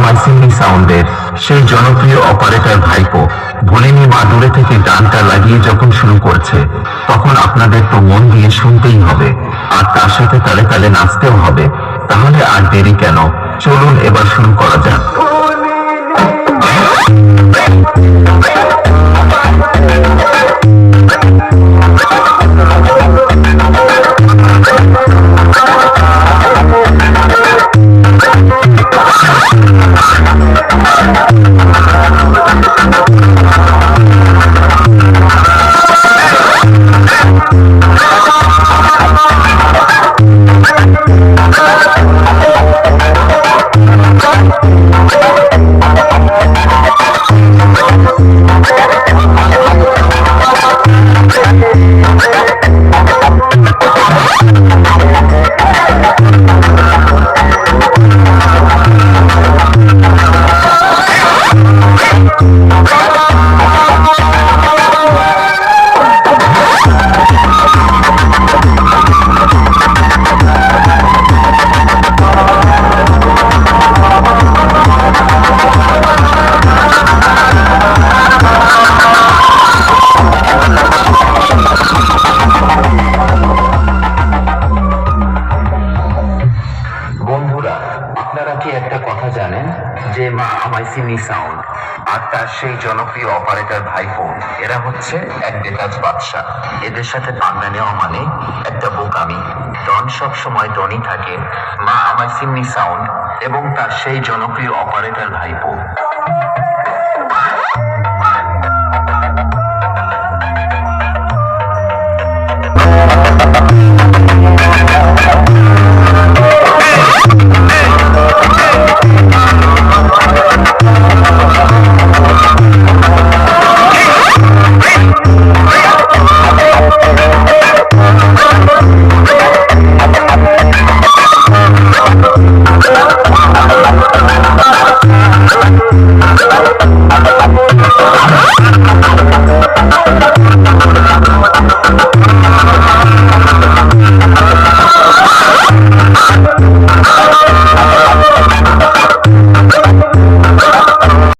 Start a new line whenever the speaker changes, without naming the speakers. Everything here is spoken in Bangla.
আমাইসিংলি সাউন্ডের সেই জনপ্রিয় অপারেটর ভাইপো ভোলেনি মা দূরে থেকে গানটা লাগিয়ে যখন শুরু করছে, তখন আপনাদের তো মন দিয়ে শুনতেই হবে, আর তার সাথে তালে তালে নাচতেও হবে। তাহলে আর দেরি কেন, চলুন এবার শুরু করা যাক। আপনারা কি একটা কথা জানেন যে মা আমাইসিংলি সাউন্ড আর তার সেই জনপ্রিয় অপারেটর ভাইপো এরা হচ্ছে এক বেতাজ বাদশা। এদের সাথে পাঙ্গা নেওয়া মানে একটা বোকামি। ডন সব সময় ডনই থাকে, মা আমাইসিংলি সাউন্ড এবং তার সেই জনপ্রিয় অপারেটর ভাইপো।